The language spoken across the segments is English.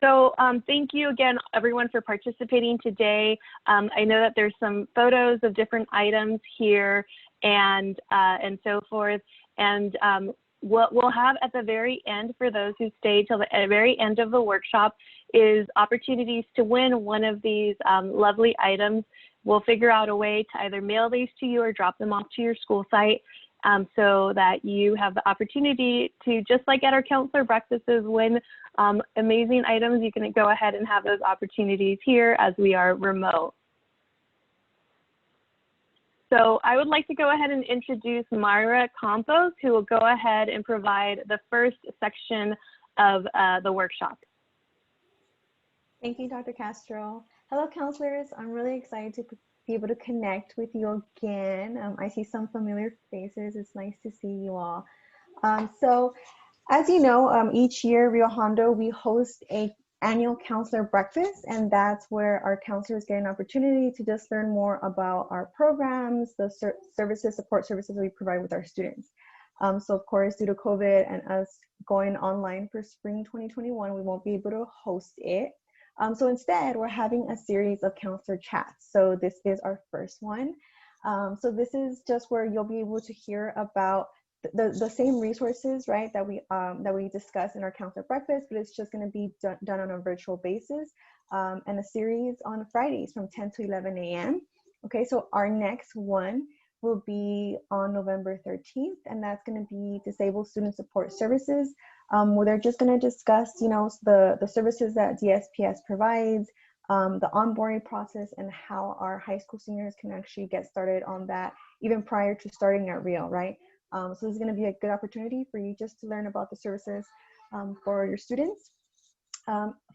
So thank you again, everyone, for participating today. I know that there's some photos of different items here and so forth. And what we'll have at the very end for those who stay till the very end of the workshop is opportunities to win one of these lovely items. We'll figure out a way to either mail these to you or drop them off to your school site. So that you have the opportunity to, just like at our counselor breakfasts, win amazing items. You can go ahead and have those opportunities here as we are remote. So I would like to go ahead and introduce Myra Campos, who will go ahead and provide the first section of the workshop. Thank you, Dr. Castro. Hello, counselors. I'm really excited to be able to connect with you again. I see some familiar faces. It's nice to see you all. So as you know, each year, Rio Hondo, we host a annual counselor breakfast, and that's where our counselors get an opportunity to just learn more about our programs, the support services we provide with our students. So of course, due to COVID and us going online for spring 2021, we won't be able to host it. So instead, we're having a series of counselor chats. So this is our first one. So this is just where you'll be able to hear about the same resources, right, that we discuss in our counselor breakfast, but it's just going to be done on a virtual basis, and a series on Fridays from 10 to 11 a.m. Okay, so our next one will be on November 13th, and that's going to be Disabled Student Support Services, where they're just going to discuss, you know, the services that DSPS provides, the onboarding process, and how our high school seniors can actually get started on that even prior to starting at Rio, right? So this is going to be a good opportunity for you just to learn about the services for your students.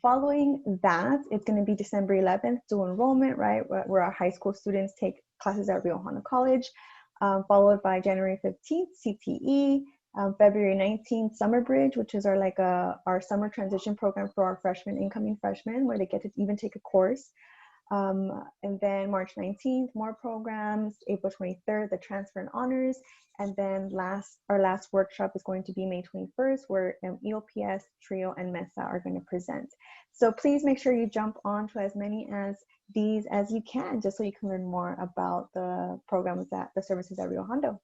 Following that, it's going to be December 11th, dual enrollment, right, where our high school students take classes at Rio Hondo College, followed by January 15th, CTE, February 19th, Summer Bridge, which is our summer transition program for our incoming freshmen, where they get to even take a course. And then March 19th, more programs, April 23rd, the transfer and honors. And then our last workshop is going to be May 21st, where EOPS, TRIO, and MESA are going to present. So please make sure you jump on to as many as these as you can, just so you can learn more about the programs, the services at Rio Hondo.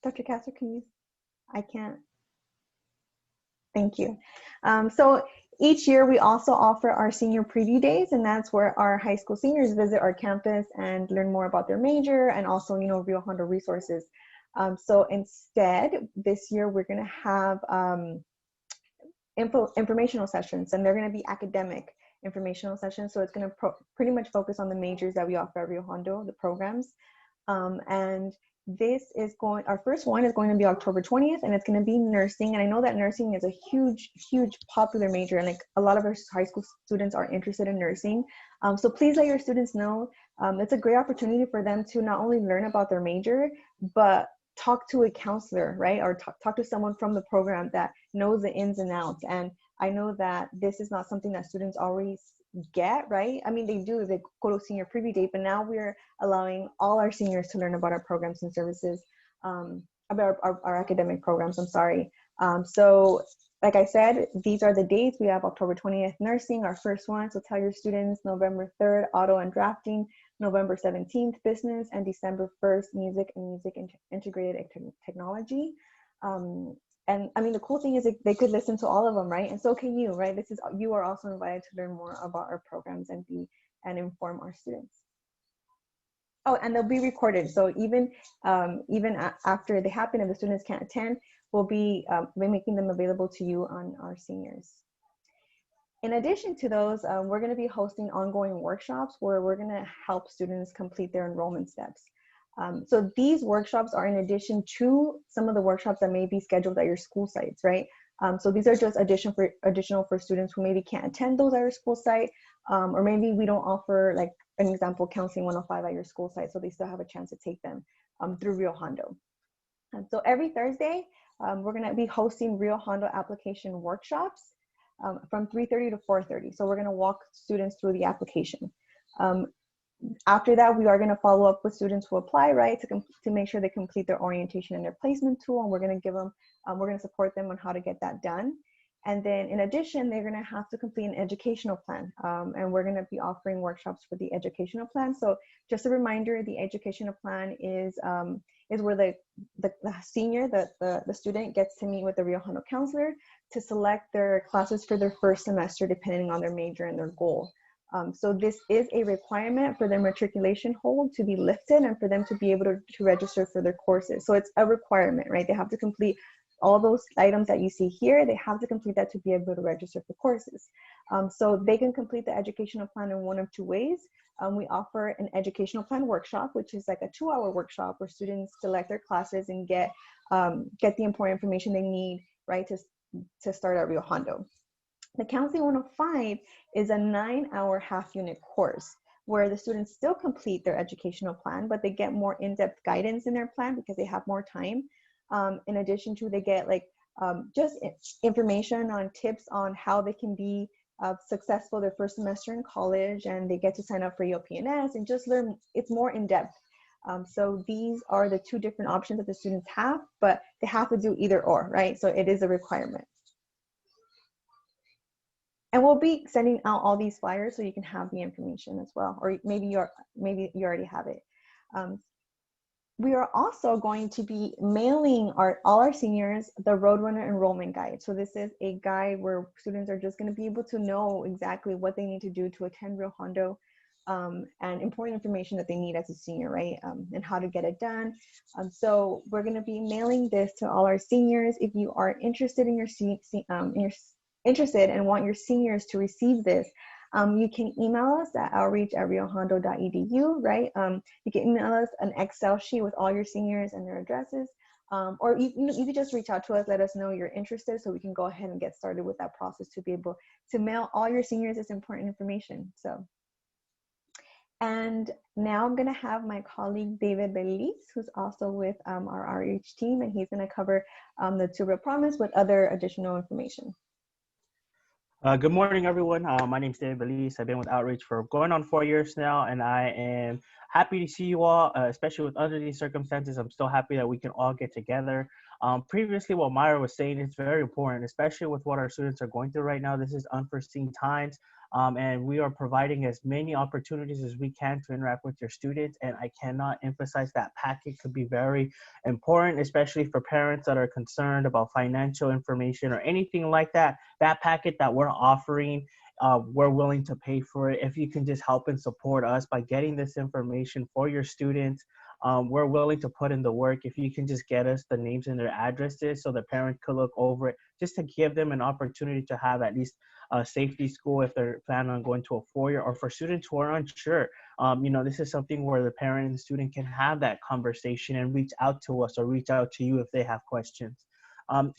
Dr. Castro, can you? I can't. Thank you. So each year we also offer our senior preview days, and that's where our high school seniors visit our campus and learn more about their major and also, you know, Rio Hondo resources. So instead, this year we're going to have informational sessions, and they're going to be academic informational sessions. So it's going to pretty much focus on the majors that we offer at Rio Hondo, the programs. And this is our first one is going to be October 20th, and it's going to be nursing. And I know that nursing is a huge popular major, and like a lot of our high school students are interested in nursing. So please let your students know. It's a great opportunity for them to not only learn about their major, but talk to a counselor, right? Or talk to someone from the program that knows the ins and outs. And I know that this is not something that students always get, right? I mean, they do, they go to senior preview day, but now we're allowing all our seniors to learn about our programs and services, about our academic programs, I'm sorry. So like I said, these are the dates. We have October 20th, nursing, our first one. So tell your students. November 3rd, auto and drafting. November 17th, business. And December 1st, music and music integrated technology. And I mean, the cool thing is they could listen to all of them, right? And so can you, right? You are also invited to learn more about our programs and inform our students. Oh, and they'll be recorded. So even after they happen and the students can't attend, we'll be making them available to you on our seniors. In addition to those, we're going to be hosting ongoing workshops where we're going to help students complete their enrollment steps. So these workshops are in addition to some of the workshops that may be scheduled at your school sites, right? So these are just additional for students who maybe can't attend those at your school site, or maybe we don't offer, like an example, Counseling 105 at your school site, so they still have a chance to take them through Rio Hondo. And so every Thursday, we're going to be hosting Rio Hondo application workshops from 3:30 to 4:30. So we're going to walk students through the application. After that, we are going to follow up with students who apply, right, to make sure they complete their orientation and their placement tool, and we're going to give them, we're going to support them on how to get that done. And then in addition, they're going to have to complete an educational plan, and we're going to be offering workshops for the educational plan. So just a reminder, the educational plan is where the senior, the student gets to meet with the Rio Hondo counselor to select their classes for their first semester, depending on their major and their goal. So this is a requirement for their matriculation hold to be lifted and for them to be able to register for their courses. So it's a requirement, right? They have to complete all those items that you see here. They have to complete that to be able to register for courses. So they can complete the educational plan in one of two ways. We offer an educational plan workshop, which is like a 2-hour workshop where students select their classes and get the important information they need, right, to start at Rio Hondo. The Counseling 105 is a 9-hour half-unit course where the students still complete their educational plan, but they get more in-depth guidance in their plan because they have more time. In addition to, they get like just information on tips on how they can be successful their first semester in college, and they get to sign up for EOP&S and just learn. It's more in-depth. So these are the two different options that the students have, but they have to do either or, right? So it is a requirement. And we'll be sending out all these flyers so you can have the information as well, or maybe you already have it. We are also going to be mailing all our seniors the Roadrunner Enrollment Guide. So this is a guide where students are just going to be able to know exactly what they need to do to attend Rio Hondo, and important information that they need as a senior, right? And how to get it done. So we're going to be mailing this to all our seniors. If you are interested in interested and want your seniors to receive this, you can email us at outreach@riohondo.edu, right? You can email us an Excel sheet with all your seniors and their addresses, or you can just reach out to us, let us know you're interested, so we can go ahead and get started with that process to be able to mail all your seniors this important information. So, and now I'm going to have my colleague David Beliz, who's also with our outreach team, and he's going to cover the Two Real Promise with other additional information. Good morning, everyone. My name is David Beliz. I've been with Outreach for going on 4 years now, and I am happy to see you all, especially with under these circumstances. I'm still happy that we can all get together. Previously, what Myra was saying is very important, especially with what our students are going through right now. This is unforeseen times, and we are providing as many opportunities as we can to interact with your students, and I cannot emphasize that packet could be very important, especially for parents that are concerned about financial information or anything like that. That packet that we're offering, we're willing to pay for it. If you can just help and support us by getting this information for your students, we're willing to put in the work. If you can just get us the names and their addresses so the parent could look over it, just to give them an opportunity to have at least a safety school if they're planning on going to a 4-year, or for students who are unsure. This is something where the parent and the student can have that conversation and reach out to us or reach out to you if they have questions.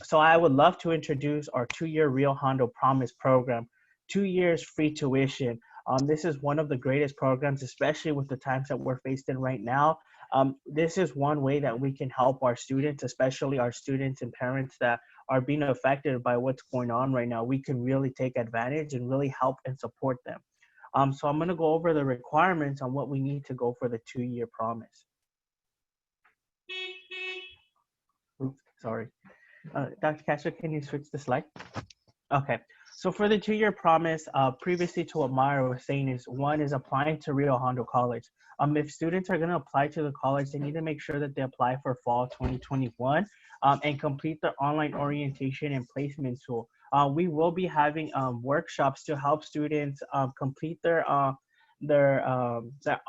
So I would love to introduce our 2-year Rio Hondo Promise program, 2 years free tuition. This is one of the greatest programs, especially with the times that we're faced in right now. This is one way that we can help our students, especially our students and parents that are being affected by what's going on right now. We can really take advantage and really help and support them. So I'm going to go over the requirements on what we need to go for the 2-year promise. Oops, sorry. Dr. Castro, can you switch the slide? Okay, so for the 2-year promise, previously to what Myra was saying, is one is applying to Rio Hondo College. If students are going to apply to the college, they need to make sure that they apply for fall 2021 and complete their online orientation and placement tool. We will be having workshops to help students complete their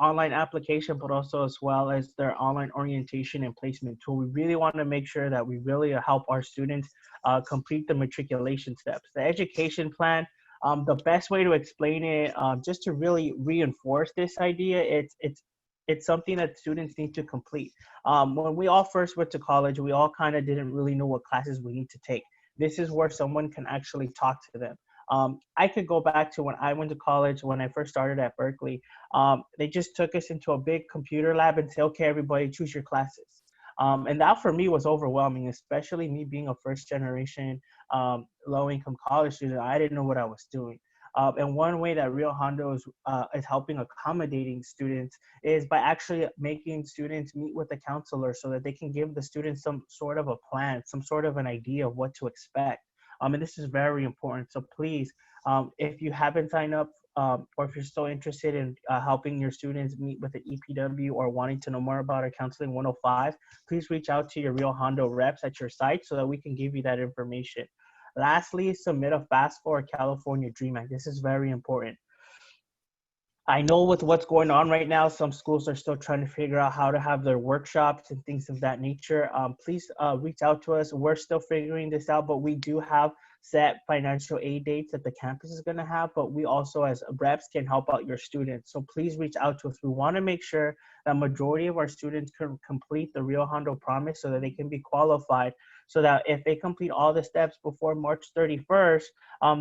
online application, but also as well as their online orientation and placement tool. We really want to make sure that we really help our students complete the matriculation steps. The education plan, the best way to explain it, just to really reinforce this idea, it's something that students need to complete. When we all first went to college, we all kind of didn't really know what classes we need to take. This is where someone can actually talk to them. I could go back to when I went to college, when I first started at Berkeley. They just took us into a big computer lab and say, okay, everybody choose your classes. And that for me was overwhelming, especially me being a first generation low income college student. I didn't know what I was doing. And one way that Rio Hondo is helping accommodating students is by actually making students meet with a counselor so that they can give the students some sort of a plan, some sort of an idea of what to expect. And this is very important. So please, if you haven't signed up, or if you're still interested in helping your students meet with the EPW or wanting to know more about our Counseling 105, please reach out to your Rio Hondo reps at your site so that we can give you that information. Lastly, submit a FAFSA or California Dream Act. This is very important. I know with what's going on right now, some schools are still trying to figure out how to have their workshops and things of that nature. Please reach out to us. We're still figuring this out, but we do have set financial aid dates that the campus is going to have, but we also as reps can help out your students. So please reach out to us. We want to make sure that majority of our students can complete the Rio Hondo Promise so that they can be qualified, so that if they complete all the steps before March 31st,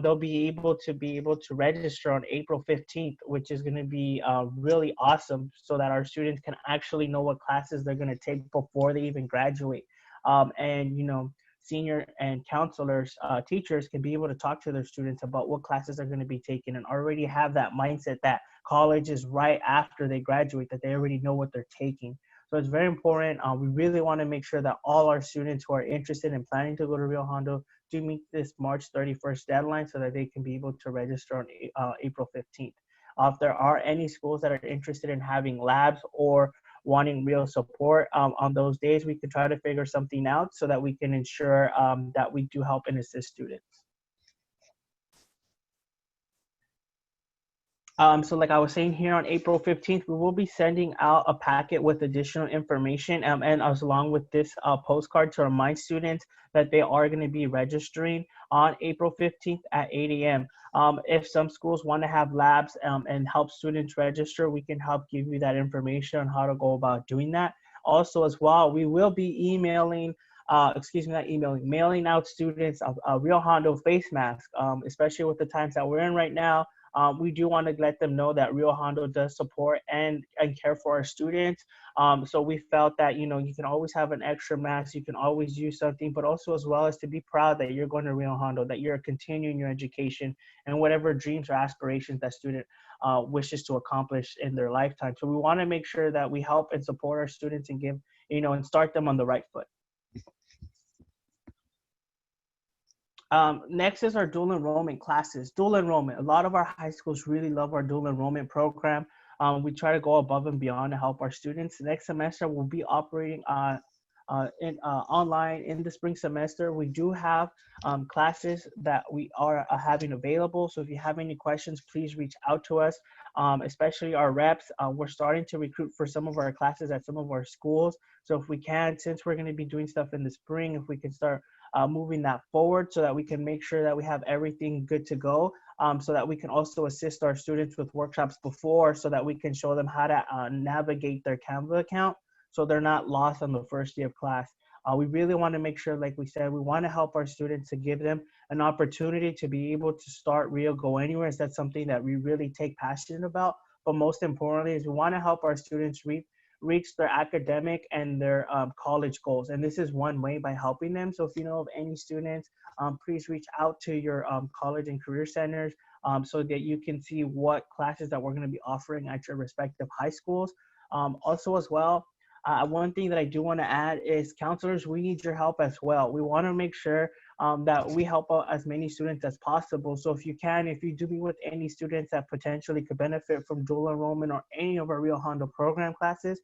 they'll be able to register on April 15th, which is going to be really awesome, so that our students can actually know what classes they're going to take before they even graduate. And senior and counselors, teachers can be able to talk to their students about what classes are going to be taken and already have that mindset that college is right after they graduate, that they already know what they're taking. So it's very important. We really want to make sure that all our students who are interested in planning to go to Rio Hondo do meet this March 31st deadline so that they can be able to register on April 15th. If there are any schools that are interested in having labs or wanting real support on those days, we can try to figure something out so that we can ensure that we do help and assist students. So like I was saying, here on April 15th, we will be sending out a packet with additional information and as along with this postcard to remind students that they are going to be registering on April 15th at 8 a.m. If some schools want to have labs and help students register, we can help give you that information on how to go about doing that. Also as well, we will be mailing out students a Rio Hondo face mask, especially with the times that we're in right now. We do want to let them know that Rio Hondo does support and care for our students. So we felt that, you can always have an extra mask, you can always use something, but also as well as to be proud that you're going to Rio Hondo, that you're continuing your education and whatever dreams or aspirations that student wishes to accomplish in their lifetime. So we want to make sure that we help and support our students and give, and start them on the right foot. Next is our dual enrollment classes. Dual enrollment. A lot of our high schools really love our dual enrollment program. We try to go above and beyond to help our students. Next semester, we'll be operating online in the spring semester. We do have classes that we are having available. So if you have any questions, please reach out to us, especially our reps. We're starting to recruit for some of our classes at some of our schools. So if we can, since we're going to be doing stuff in the spring, if we can start moving that forward so that we can make sure that we have everything good to go, so that we can also assist our students with workshops before, so that we can show them how to navigate their Canva account so they're not lost on the first day of class. We really want to make sure, like we said, we want to help our students to give them an opportunity to be able to start Rio Go Anywhere. That's something that we really take passion about. But most importantly is we want to help our students reach their academic and their college goals. And this is one way by helping them. So if you know of any students, please reach out to your college and career centers so that you can see what classes that we're going to be offering at your respective high schools. Also as well, one thing that I do want to add is counselors, we need your help as well. We want to make sure that we help out as many students as possible. So if you do meet with any students that potentially could benefit from dual enrollment or any of our Rio Hondo program classes,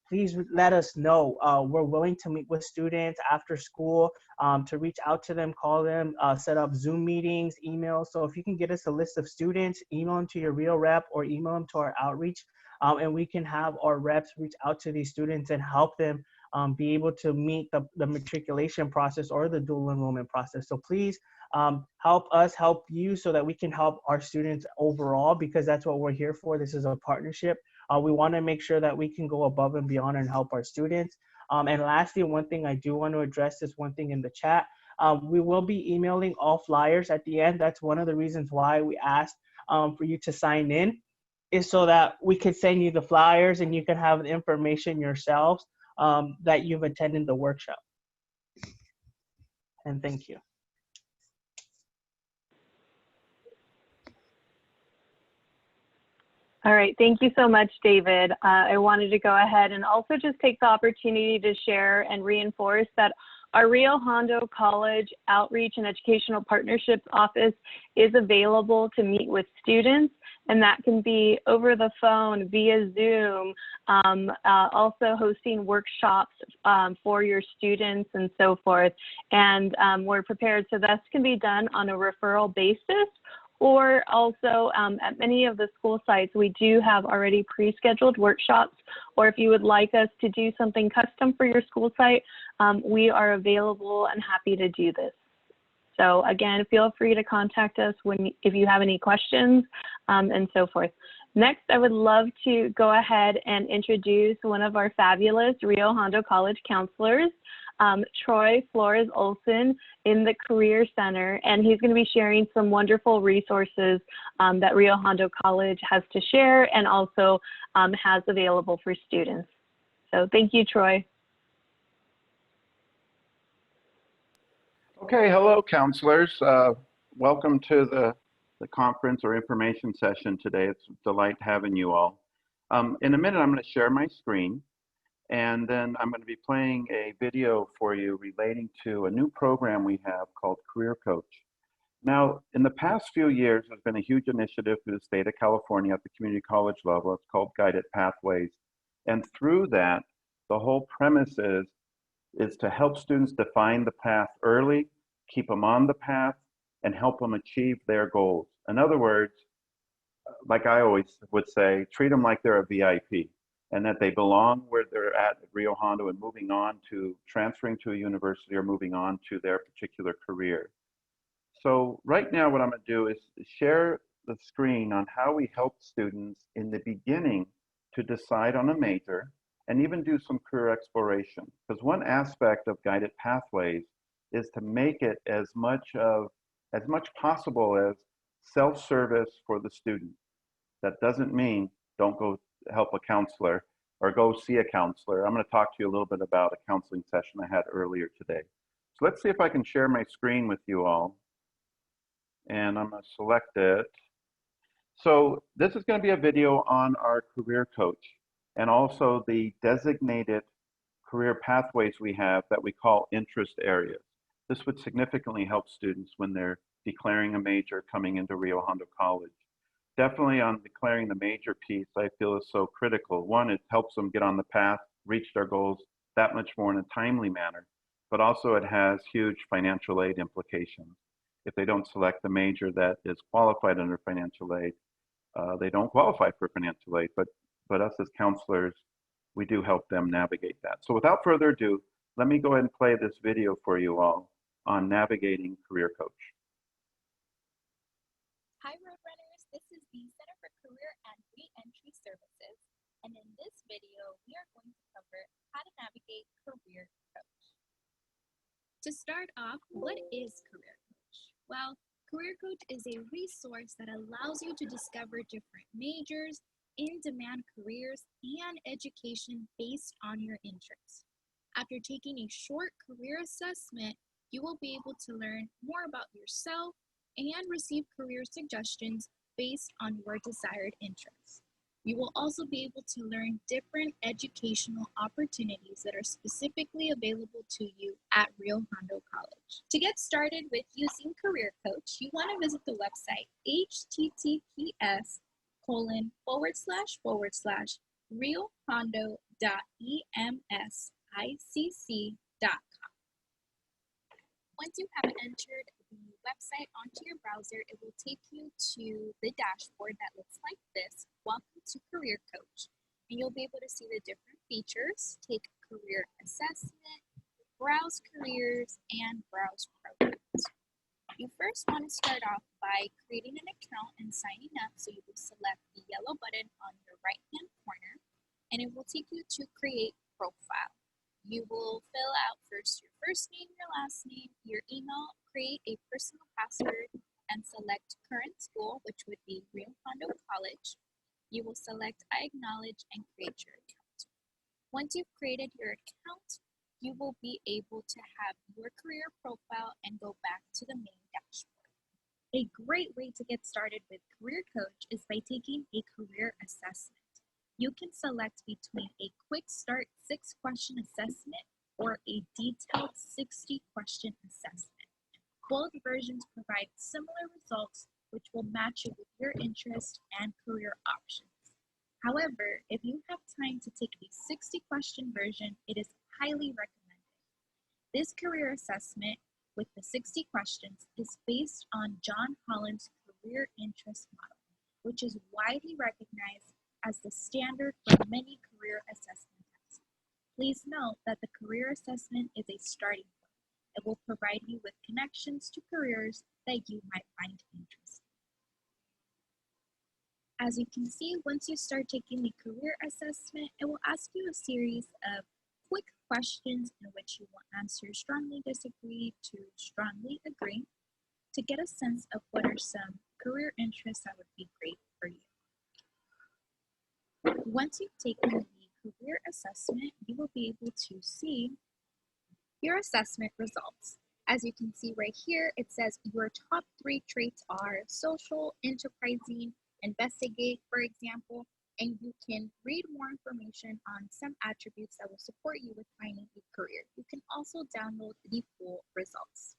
please let us know. We're willing to meet with students after school, to reach out to them, call them, set up Zoom meetings, emails. So if you can get us a list of students, email them to your Rio rep or email them to our outreach, and we can have our reps reach out to these students and help them be able to meet the matriculation process or the dual enrollment process. So please help us help you so that we can help our students overall, because that's what we're here for. This is a partnership. We want to make sure that we can go above and beyond and help our students. And lastly, one thing I do want to address is one thing in the chat. We will be emailing all flyers at the end. That's one of the reasons why we asked for you to sign in, is so that we could send you the flyers and you can have the information yourselves that you've attended the workshop. And thank you. All right, thank you so much, David. I wanted to go ahead and also just take the opportunity to share and reinforce that our Rio Hondo College Outreach and Educational Partnerships Office is available to meet with students, and that can be over the phone, via Zoom, also hosting workshops for your students and so forth. And we're prepared, so this can be done on a referral basis, or also at many of the school sites, we do have already pre-scheduled workshops, or if you would like us to do something custom for your school site, we are available and happy to do this. So again, feel free to contact us if you have any questions and so forth. Next, I would love to go ahead and introduce one of our fabulous Rio Hondo College counselors, Troy Flores Olson in the Career Center, and he's going to be sharing some wonderful resources that Rio Hondo College has to share and also has available for students. So thank you, Troy. Okay, hello, counselors. Welcome to the conference or information session today. It's a delight having you all. In a minute, I'm going to share my screen, and then I'm going to be playing a video for you relating to a new program we have called Career Coach. Now, in the past few years, there's been a huge initiative through the state of California at the community college level. It's called Guided Pathways. And through that, the whole premise is to help students define the path early, keep them on the path, and help them achieve their goals. In other words, like I always would say, treat them like they're a VIP and that they belong where they're at Rio Hondo and moving on to transferring to a university or moving on to their particular career. So right now what I'm going to do is share the screen on how we help students in the beginning to decide on a major and even do some career exploration. Because one aspect of Guided Pathways is to make it as much possible as self-service for the student. That doesn't mean don't go help a counselor or go see a counselor. I'm going to talk to you a little bit about a counseling session I had earlier today. So let's see if I can share my screen with you all. And I'm going to select it. So this is going to be a video on our career coach and also the designated career pathways we have that we call interest areas. This would significantly help students when they're declaring a major coming into Rio Hondo College. Definitely on declaring the major piece, I feel is so critical. One, it helps them get on the path, reach their goals that much more in a timely manner, but also it has huge financial aid implications. If they don't select the major that is qualified under financial aid, they don't qualify for financial aid, but us as counselors, we do help them navigate that. So without further ado, let me go ahead and play this video for you all on navigating Career Coach. Hi Roadrunners, this is the Center for Career and Re-Entry Services, and in this video, we are going to cover how to navigate Career Coach. To start off, what is Career Coach? Well, Career Coach is a resource that allows you to discover different majors, in-demand careers, and education based on your interests. After taking a short career assessment, you will be able to learn more about yourself and receive career suggestions based on your desired interests. You will also be able to learn different educational opportunities that are specifically available to you at Rio Hondo College. To get started with using Career Coach, you want to visit the website https://riohondo.emsicc.com. Once you have entered the website onto your browser, it will take you to the dashboard that looks like this. Welcome to Career Coach. And you'll be able to see the different features, take career assessment, browse careers, and browse programs. You first want to start off by creating an account and signing up. So you will select the yellow button on your right-hand corner, and it will take you to create profile. You will fill out first your first name, your last name, your email, create a personal password, and select current school, which would be Rio Hondo College. You will select I acknowledge and create your account. Once you've created your account, you will be able to have your career profile and go back to the main dashboard. A great way to get started with Career Coach is by taking a career assessment. You can select between a quick start 6-question assessment or a detailed 60-question assessment. Both versions provide similar results which will match you with your interest and career options. However, if you have time to take the 60-question version, it is highly recommended. This career assessment with the 60 questions is based on John Holland's career interest model, which is widely recognized as the standard for many career assessment tests. Please note that the career assessment is a starting point. It will provide you with connections to careers that you might find interesting. As you can see, once you start taking the career assessment, it will ask you a series of quick questions in which you will answer strongly disagree to strongly agree to get a sense of what are some career interests that would be great for you. Once you've taken the career assessment, you will be able to see your assessment results. As you can see right here, it says your top 3 traits are social, enterprising, investigate, for example, and you can read more information on some attributes that will support you with finding a career. You can also download the full results.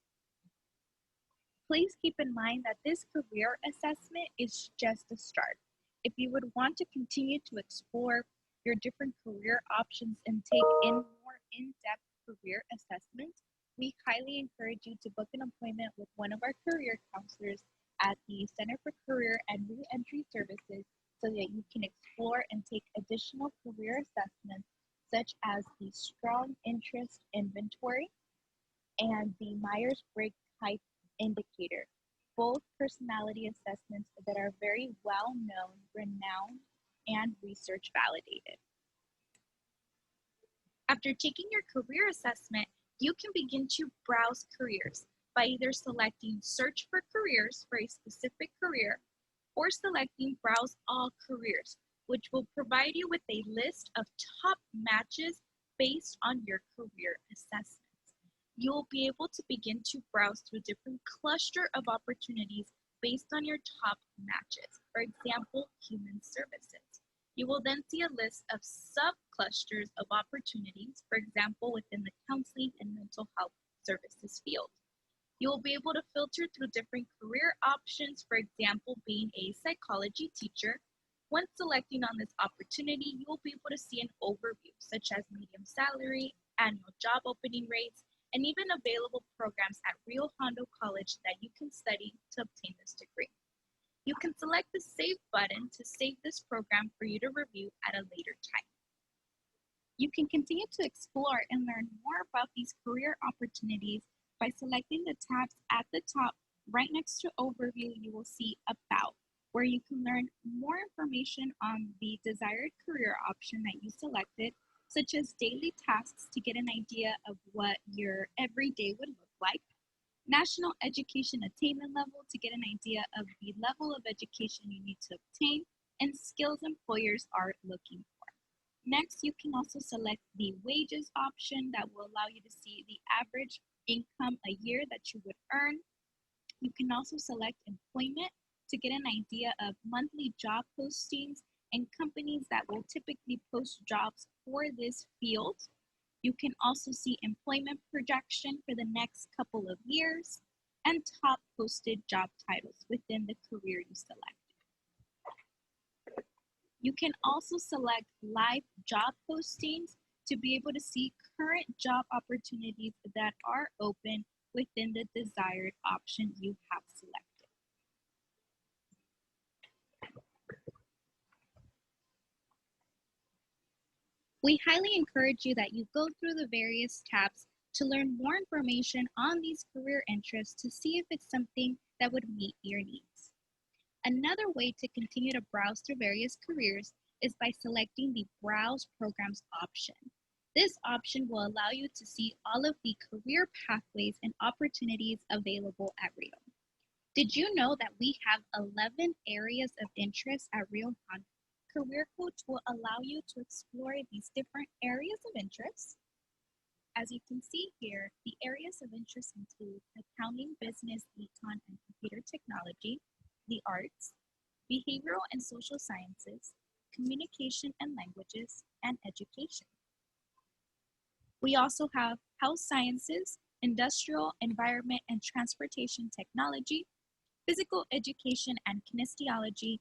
Please keep in mind that this career assessment is just a start. If you would want to continue to explore your different career options and take in more in-depth career assessment, we highly encourage you to book an appointment with one of our career counselors at the Center for Career and Reentry Services so that you can explore and take additional career assessments such as the Strong Interest Inventory and the Myers-Briggs Type Indicator, both personality assessments that are very well known, renowned, and research validated. After taking your career assessment, you can begin to browse careers by either selecting Search for Careers for a specific career or selecting Browse All Careers, which will provide you with a list of top matches based on your career assessments. You will be able to begin to browse through different cluster of opportunities based on your top matches. For example, human services. You will then see a list of sub-clusters of opportunities, for example, within the counseling and mental health services field. You will be able to filter through different career options, for example, being a psychology teacher. Once selecting on this opportunity, you will be able to see an overview, such as medium salary, annual job opening rates, and even available programs at Rio Hondo College that you can study to obtain this degree. You can select the Save button to save this program for you to review at a later time. You can continue to explore and learn more about these career opportunities by selecting the tabs at the top. Right next to Overview, you will see About, where you can learn more information on the desired career option that you selected, such as daily tasks to get an idea of what your everyday would look like, national education attainment level to get an idea of the level of education you need to obtain, and skills employers are looking for. Next, you can also select the wages option that will allow you to see the average income a year that you would earn. You can also select employment to get an idea of monthly job postings and companies that will typically post jobs for this field. You can also see employment projection for the next couple of years and top posted job titles within the career you selected. You can also select live job postings to be able to see current job opportunities that are open within the desired option you have selected. We highly encourage you that you go through the various tabs to learn more information on these career interests to see if it's something that would meet your needs. Another way to continue to browse through various careers is by selecting the Browse Programs option. This option will allow you to see all of the career pathways and opportunities available at Rio. Did you know that we have 11 areas of interest at Rio Hondo? Career Coach will allow you to explore these different areas of interest. As you can see here, the areas of interest include accounting, business, econ, and computer technology, the arts, behavioral and social sciences, communication and languages, and education. We also have health sciences, industrial, environment, and transportation technology, physical education and kinesiology,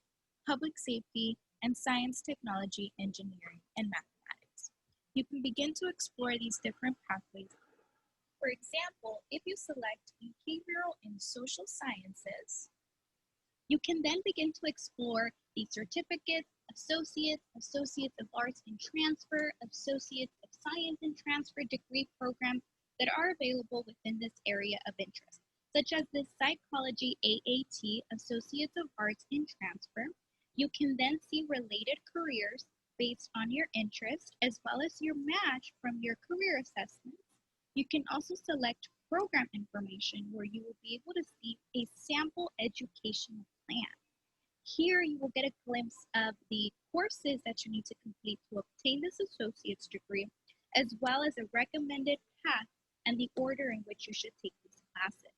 public safety, and science, technology, engineering, and mathematics. You can begin to explore these different pathways. For example, if you select behavioral and social sciences, you can then begin to explore the certificate, associates of arts and transfer, associates of science and transfer degree programs that are available within this area of interest, such as the psychology AAT, associates of arts in transfer. You can then see related careers based on your interest, as well as your match from your career assessments. You can also select program information, where you will be able to see a sample educational plan. Here you will get a glimpse of the courses that you need to complete to obtain this associate's degree, as well as a recommended path and the order in which you should take these classes.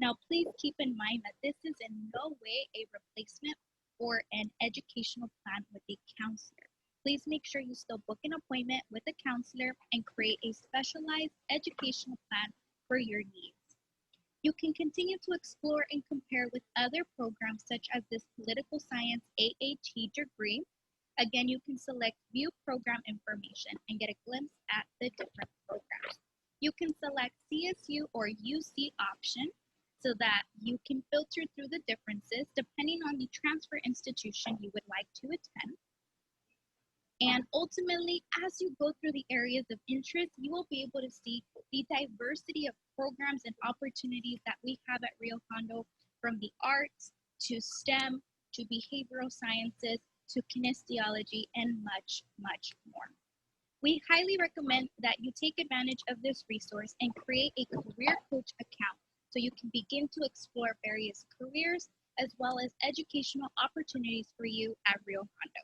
Now, please keep in mind that this is in no way a replacement for an educational plan with a counselor. Please make sure you still book an appointment with a counselor and create a specialized educational plan for your needs. You can continue to explore and compare with other programs such as this political science AAT degree. Again, you can select view program information and get a glimpse at the different programs. You can select CSU or UC option so that you can filter through the differences depending on the transfer institution you would like to attend. And ultimately, as you go through the areas of interest, you will be able to see the diversity of programs and opportunities that we have at Rio Hondo, from the arts to STEM to behavioral sciences to kinesiology and much, much more. We highly recommend that you take advantage of this resource and create a career coach account so you can begin to explore various careers as well as educational opportunities for you at Rio Hondo.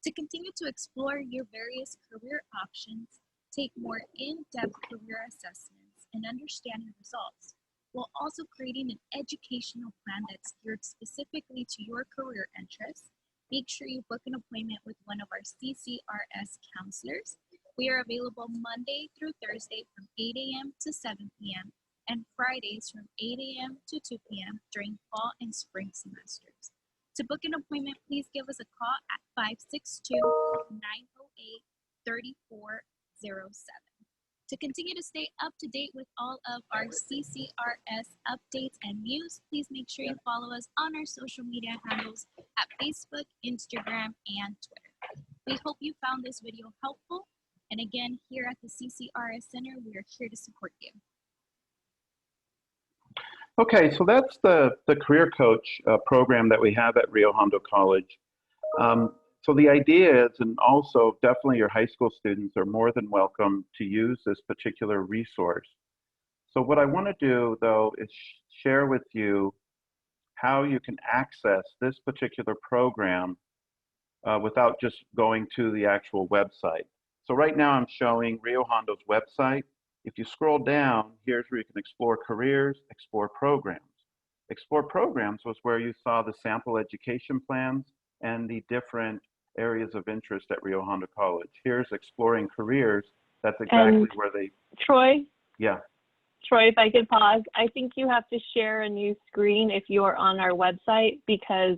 To continue to explore your various career options, take more in-depth career assessments, and understand your results, while also creating an educational plan that's geared specifically to your career interests, make sure you book an appointment with one of our CCRS counselors. We are available Monday through Thursday from 8 a.m. to 7 p.m. and Fridays from 8 a.m. to 2 p.m. during fall and spring semesters. To book an appointment, please give us a call at 562-908-3407. To continue to stay up to date with all of our CCRS updates and news, please make sure you follow us on our social media handles at Facebook, Instagram, and Twitter. We hope you found this video helpful. And again, here at the CCRS Center, we are here to support you. Okay, so that's the Career Coach program that we have at Rio Hondo College. So the idea is, and also definitely your high school students are more than welcome to use this particular resource. So what I want to do, though, is share with you how you can access this particular program without just going to the actual website. So right now I'm showing Rio Hondo's website. If you scroll down, here's where you can explore careers, explore programs. Explore programs was where you saw the sample education plans and the different areas of interest at Rio Hondo College. Here's exploring careers. That's exactly where they... Troy? Yeah. Troy, if I could pause, I think you have to share a new screen if you are on our website, because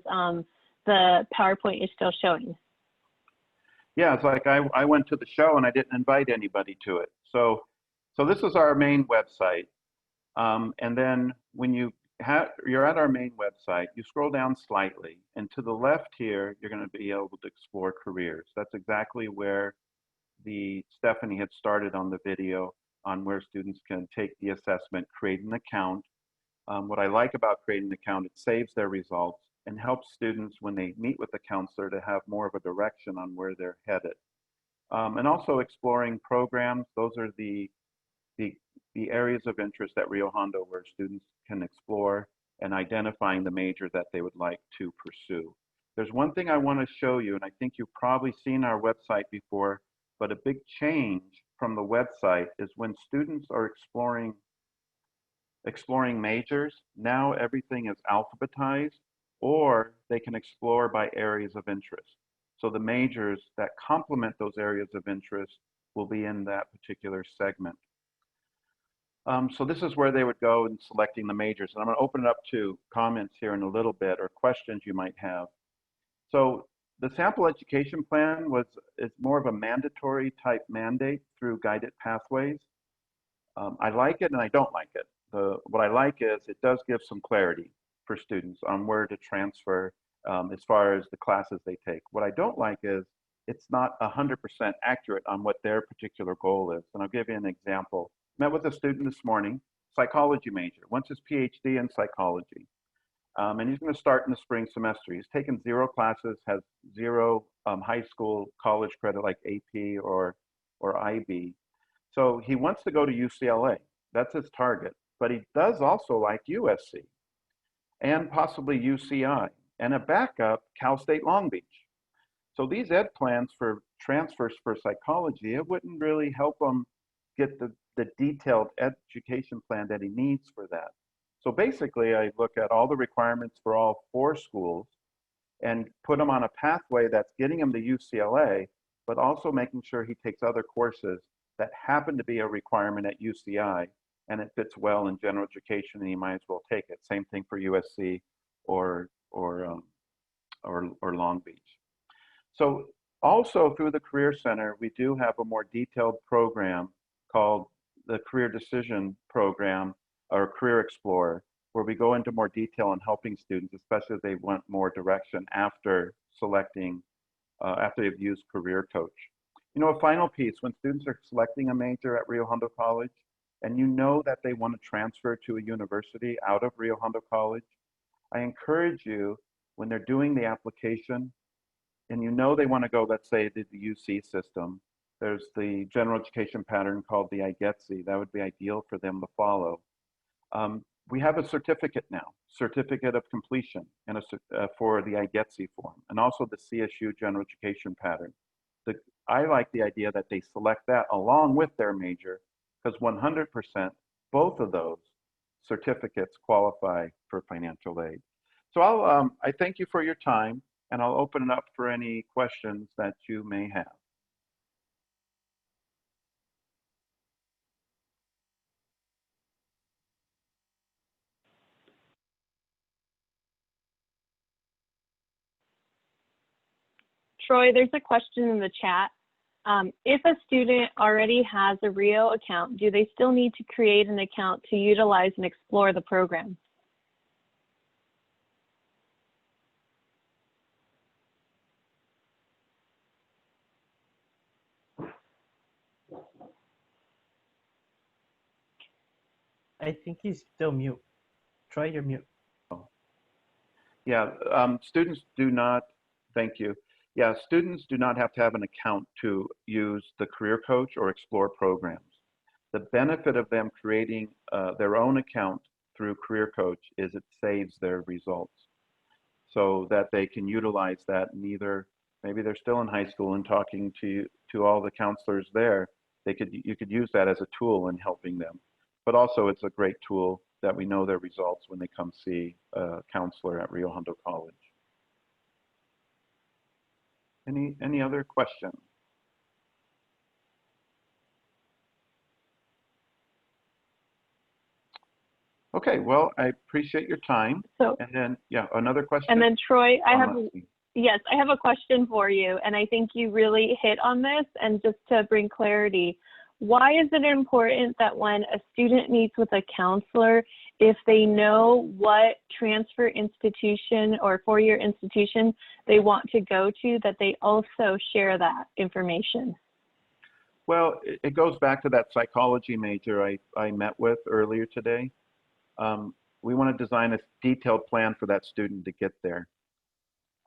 the PowerPoint is still showing. Yeah, it's like I went to the show and I didn't invite anybody to it. So this is our main website. And then when you're at our main website, you scroll down slightly, and to the left here, you're going to be able to explore careers. That's exactly where Stephanie had started on the video, on where students can take the assessment, create an account. What I like about creating an account, it saves their results and helps students when they meet with the counselor to have more of a direction on where they're headed. And also exploring programs. Those are the areas of interest at Rio Hondo where students can explore, and identifying the major that they would like to pursue. There's one thing I want to show you, and I think you've probably seen our website before, but a big change from the website is when students are exploring majors, now everything is alphabetized, or they can explore by areas of interest. So the majors that complement those areas of interest will be in that particular segment. So this is where they would go in selecting the majors. And I'm going to open it up to comments here in a little bit, or questions you might have. So the sample education plan is more of a mandatory type mandate through guided pathways. I like it and I don't like it. What I like is it does give some clarity for students on where to transfer as far as the classes they take. What I don't like is it's not 100% accurate on what their particular goal is. And I'll give you an example. Met with a student this morning, psychology major, wants his PhD in psychology. And he's going to start in the spring semester. He's taken 0 classes, has 0 high school, college credit like AP or IB. So he wants to go to UCLA. That's his target. But he does also like USC and possibly UCI and a backup, Cal State Long Beach. So these ed plans for transfers for psychology, it wouldn't really help him get the detailed education plan that he needs for that. So basically, I look at all the requirements for all 4 schools and put him on a pathway that's getting him to UCLA, but also making sure he takes other courses that happen to be a requirement at UCI, and it fits well in general education, and he might as well take it. Same thing for USC or Long Beach. So also through the Career Center, we do have a more detailed program called the Career Decision Program, or Career Explorer, where we go into more detail on helping students, especially if they want more direction after selecting, after they've used Career Coach. You know, a final piece, when students are selecting a major at Rio Hondo College, and you know that they want to transfer to a university out of Rio Hondo College, I encourage you, when they're doing the application, and you know they want to go, let's say, to the UC system, there's the general education pattern called the IGETC. That would be ideal for them to follow. We have a certificate now, certificate of completion, and for the IGETC form, and also the CSU general education pattern. I like the idea that they select that along with their major, because 100%, both of those certificates qualify for financial aid. So I thank you for your time, and I'll open it up for any questions that you may have. Troy, there's a question in the chat. If a student already has a Rio account, do they still need to create an account to utilize and explore the program? I think he's still mute. Try your mute. Yeah, students do not, thank you. Yeah, students do not have to have an account to use the Career Coach or Explore programs. The benefit of them creating their own account through Career Coach is it saves their results so that they can utilize that, and either maybe they're still in high school and talking to all the counselors there, you could use that as a tool in helping them. But also it's a great tool that we know their results when they come see a counselor at Rio Hondo College. Any other questions? Okay, well, I appreciate your time. So, and then, yeah, another question? And then Troy, I have a question for you, and I think you really hit on this, and just to bring clarity, why is it important that when a student meets with a counselor, if they know what transfer institution or four-year institution they want to go to, that they also share that information? Well, it goes back to that psychology major I met with earlier today. We want to design a detailed plan for that student to get there.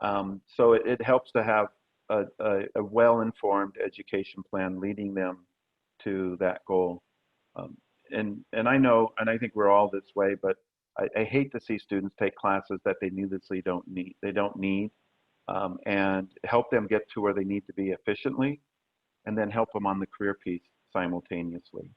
So it helps to have a well-informed education plan leading them to that goal. And I know, and I think we're all this way, but I hate to see students take classes that they needlessly don't need, and help them get to where they need to be efficiently, and then help them on the career piece simultaneously.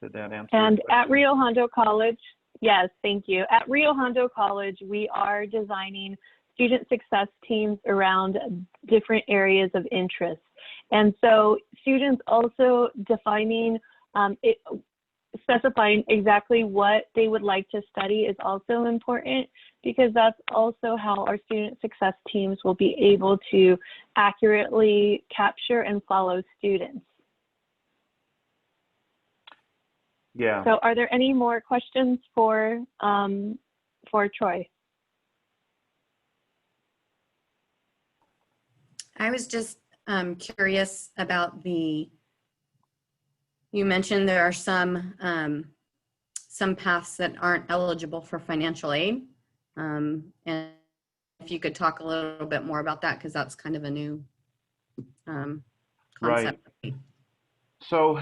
Did that answer your And question? at Rio Hondo College, yes, thank you. At Rio Hondo College, we are designing student success teams around different areas of interest. And so students also defining, specifying exactly what they would like to study is also important, because that's also how our student success teams will be able to accurately capture and follow students. Yeah. So are there any more questions for Troy? I was just curious about you mentioned there are some paths that aren't eligible for financial aid. And if you could talk a little bit more about that, because that's kind of a new concept. Right. So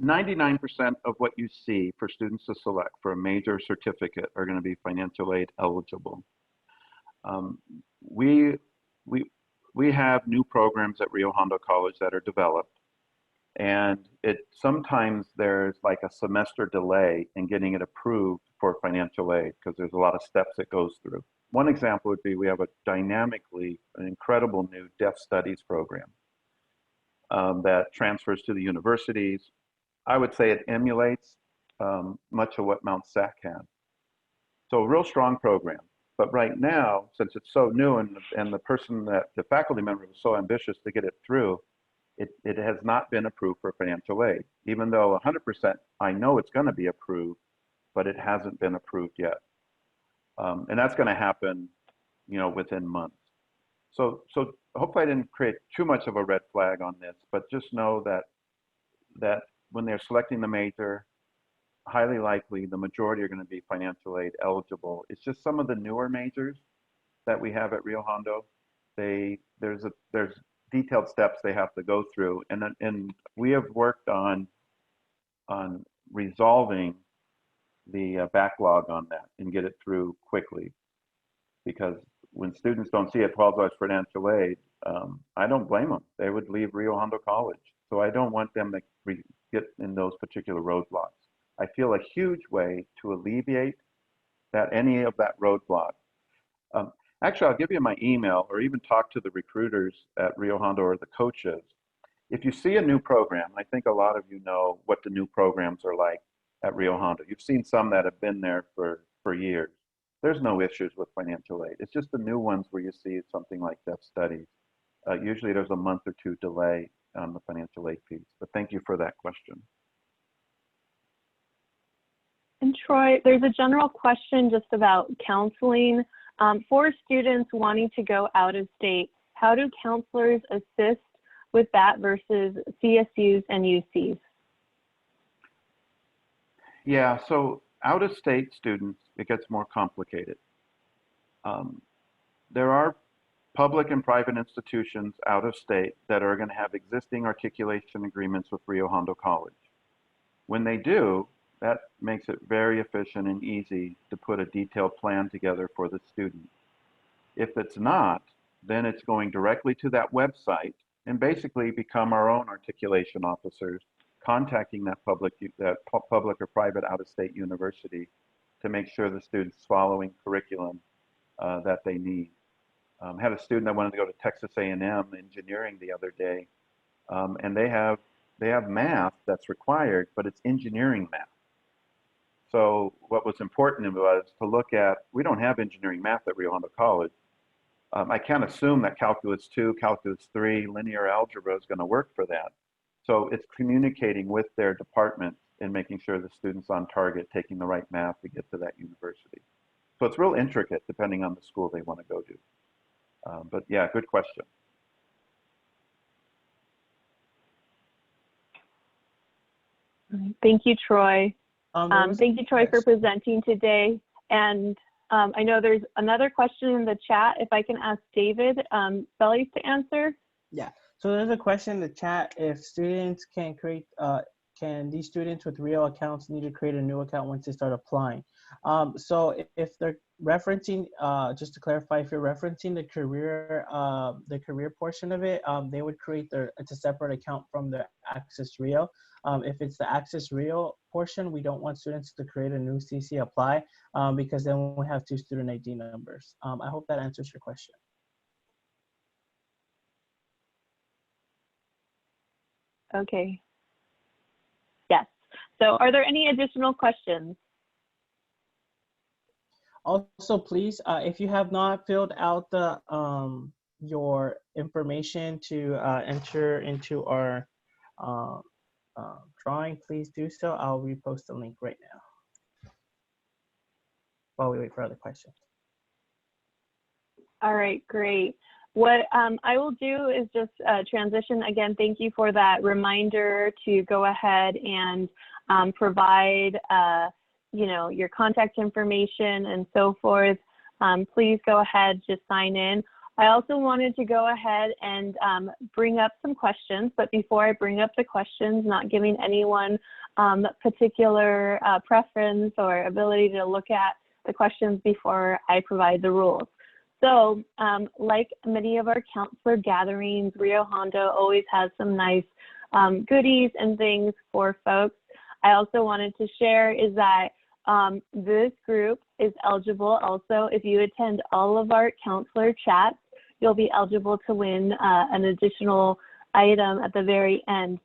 99% of what you see for students to select for a major certificate are going to be financial aid eligible. We have new programs at Rio Hondo College that are developed, and sometimes there's like a semester delay in getting it approved for financial aid because there's a lot of steps it goes through. One example would be we have an incredible new deaf studies program that transfers to the universities. I would say it emulates much of what Mount SAC had. So a real strong program. But right now, since it's so new and the faculty member was so ambitious to get it through, it has not been approved for financial aid. Even though 100% I know it's going to be approved, but it hasn't been approved yet. And that's going to happen, within months. So hopefully I didn't create too much of a red flag on this, but just know that when they're selecting the major, highly likely the majority are going to be financial aid eligible. It's just some of the newer majors that we have at Rio Hondo, there's detailed steps they have to go through, and we have worked on resolving the backlog on that and get it through quickly, because when students don't see it $12 financial aid, I don't blame them. They would leave Rio Hondo College. So I don't want them to get in those particular roadblocks. I feel a huge way to alleviate any of that roadblock. Actually, I'll give you my email, or even talk to the recruiters at Rio Hondo or the coaches. If you see a new program, I think a lot of you know what the new programs are like at Rio Hondo. You've seen some that have been there for years. There's no issues with financial aid. It's just the new ones where you see something like deaf studies. Usually there's a month or two delay on the financial aid piece. But thank you for that question. And Troy, there's a general question just about counseling. For students wanting to go out of state, how do counselors assist with that versus CSUs and UCs? Yeah, so out of state students, it gets more complicated. There are public and private institutions out of state that are going to have existing articulation agreements with Rio Hondo College. When they do, that makes it very efficient and easy to put a detailed plan together for the student. If it's not, then it's going directly to that website and basically become our own articulation officers, contacting that public or private out-of-state university to make sure the student's following curriculum that they need. Had a student that wanted to go to Texas A&M engineering the other day, and they have math that's required, but it's engineering math. So what was important was to look at, we don't have engineering math at Rio Hondo College. I can't assume that Calculus 2, Calculus 3, linear algebra is going to work for that. So it's communicating with their department and making sure the student's on target, taking the right math to get to that university. So it's real intricate depending on the school they want to go to. But yeah, good question. Thank you, Troy. Thank you, Troy, for presenting today. And I know there's another question in the chat, if I can ask David Bellies to answer. Yeah, so there's a question in the chat. If students can these students with Rio accounts need to create a new account once they start applying? So if they're referencing, just to clarify, if you're referencing the career portion of it, they would create it's a separate account from the Access Rio. If it's the Access Rio portion, we don't want students to create a new CC apply because then we have 2 student ID numbers. I hope that answers your question. Okay. Yes. So are there any additional questions? Also, please, if you have not filled out the your information to enter into our drawing, please do so. I'll repost the link right now while we wait for other questions. All right, great. What I will do is just transition. Again, thank you for that reminder to go ahead and provide your contact information and so forth. Please go ahead, just sign in. I also wanted to go ahead and bring up some questions, but before I bring up the questions, not giving anyone particular preference or ability to look at the questions before I provide the rules. So like many of our counselor gatherings, Rio Hondo always has some nice goodies and things for folks. I also wanted to share is that this group is eligible also. If you attend all of our counselor chats, you'll be eligible to win an additional item at the very end.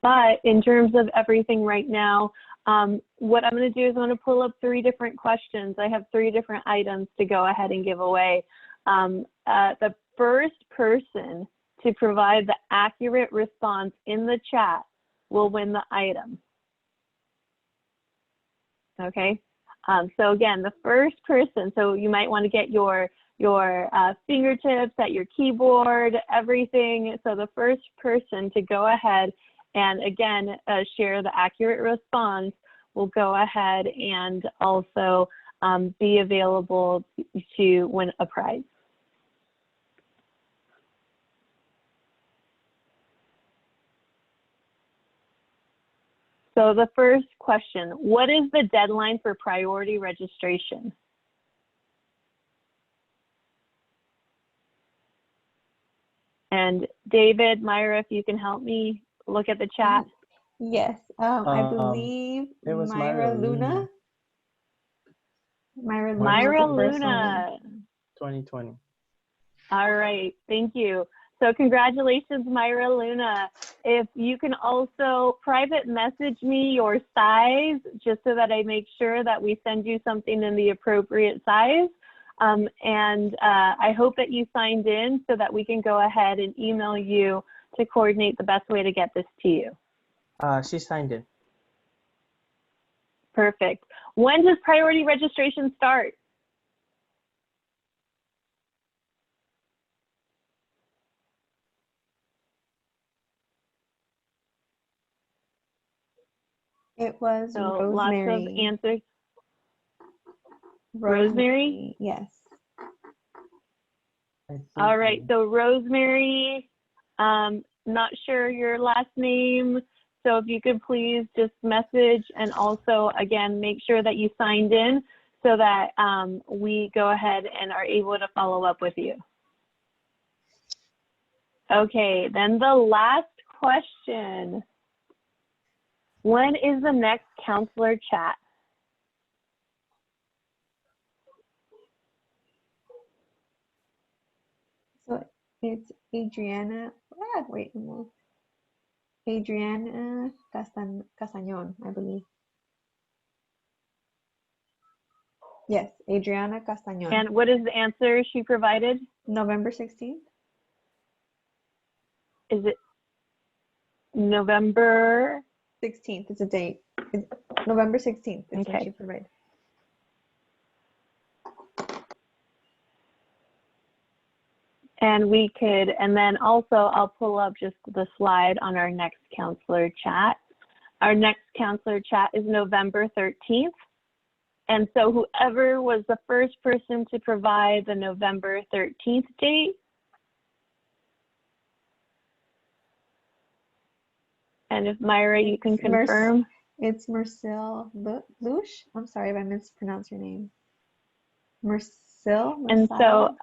But in terms of everything right now, what I'm going to do is I'm going to pull up 3 different questions. I have 3 different items to go ahead and give away. The first person to provide the accurate response in the chat will win the item. Okay, so again, the first person, so you might want to get your fingertips at your keyboard, everything. So the first person to go ahead and again share the accurate response will go ahead and also be available to win a prize. So the first question, what is the deadline for priority registration? And David, Myra, if you can help me look at the chat. Yes, I believe it was Myra Luna. Myra Myra was the first Luna. one. 2020. All right, thank you. So congratulations, Myra Luna. If you can also private message me your size, just so that I make sure that we send you something in the appropriate size. I hope that you signed in so that we can go ahead and email you to coordinate the best way to get this to you. She signed in. Perfect. When does priority registration start? It was So Rosemary. lots of answers. Rosemary? Yes. All right, so Rosemary, not sure your last name. So if you could please just message and also, again, make sure that you signed in so that we go ahead and are able to follow up with you. Okay, then the last question. When is the next counselor chat? So it's Adriana. Wait a minute. Adriana Castañón, I believe. Yes, Adriana Castañón. And what is the answer she provided? November 16th. Is it November 16th? It's a date. It's November 16th. It's Okay. what she provided. And we could, and then also I'll pull up just the slide on our next counselor chat. Our next counselor chat is November 13th. And so whoever was the first person to provide the November 13th date, and if Myra, you can confirm. It's Marcel Lush. I'm sorry if I mispronounced your name. Marcel? And so,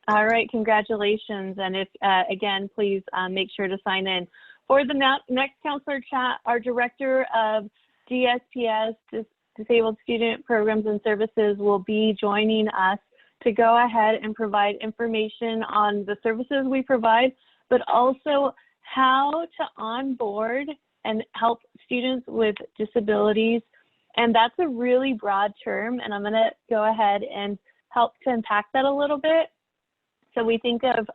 all right, congratulations. And if, again, please make sure to sign in. For the next counselor chat, our Director of DSPS, Disabled Student Programs and Services, will be joining us to go ahead and provide information on the services we provide, but also how to onboard and help students with disabilities. And that's a really broad term, and I'm gonna go ahead and help to unpack that a little bit. So we think of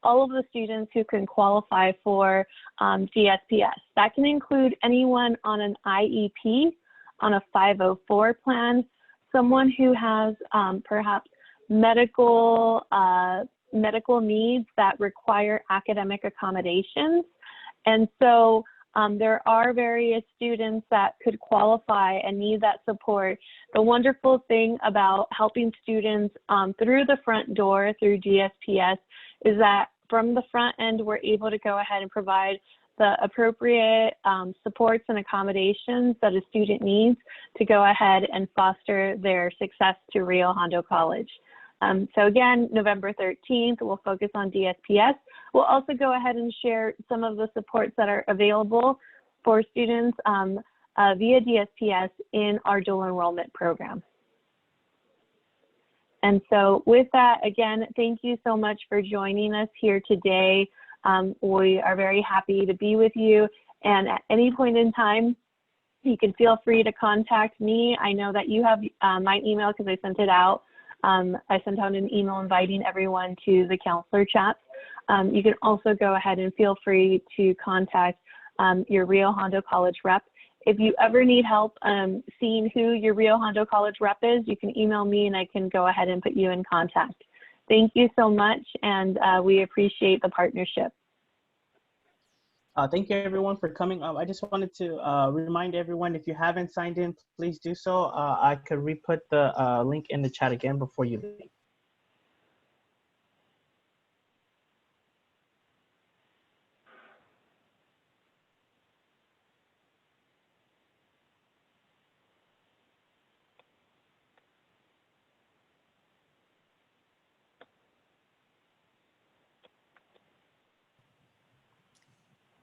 all of the students who can qualify for DSPS. That can include anyone on an IEP, on a 504 plan, someone who has perhaps medical needs that require academic accommodations. And so there are various students that could qualify and need that support. The wonderful thing about helping students through the front door through DSPS is that from the front end, we're able to go ahead and provide the appropriate supports and accommodations that a student needs to go ahead and foster their success to Rio Hondo College. So again, November 13th, we'll focus on DSPS. We'll also go ahead and share some of the supports that are available for students via DSPS in our dual enrollment program. And so with that, again, thank you so much for joining us here today. We are very happy to be with you. And at any point in time, you can feel free to contact me. I know that you have my email because I sent it out. I sent out an email inviting everyone to the counselor chats. You can also go ahead and feel free to contact your Rio Hondo College rep. If you ever need help seeing who your Rio Hondo College rep is, you can email me and I can go ahead and put you in contact. Thank you so much, and we appreciate the partnership. Thank you everyone for coming up. I just wanted to remind everyone, if you haven't signed in, please do so. I could re-put the link in the chat again before you leave.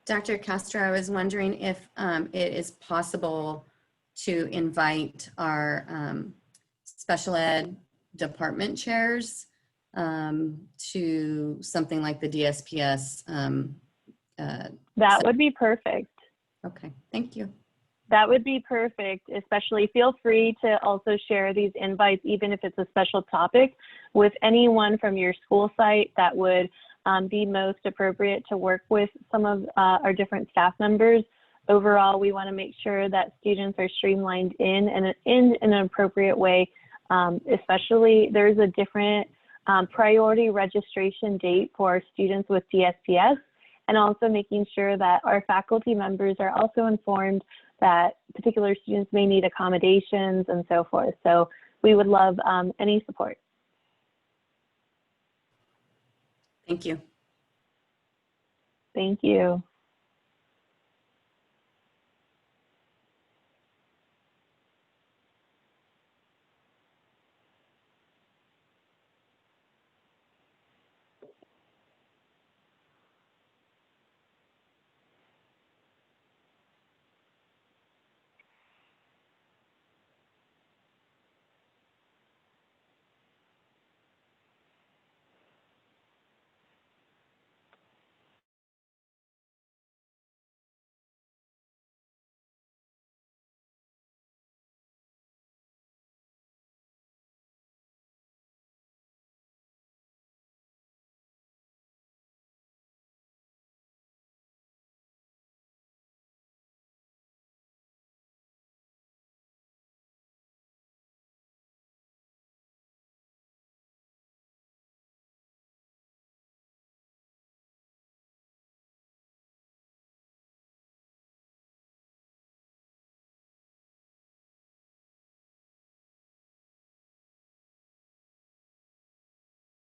Dr. Castro, I was wondering if it is possible to invite our special ed department chairs to something like the DSPS. That would be perfect. Okay, thank you. That would be perfect, especially feel free to also share these invites, even if it's a special topic, with anyone from your school site that would be most appropriate to work with some of our different staff members. Overall, we want to make sure that students are streamlined in an appropriate way, especially there's a different priority registration date for our students with DSPS, and also making sure that our faculty members are also informed that particular students may need accommodations and so forth. So we would love any support. Thank you. Thank you.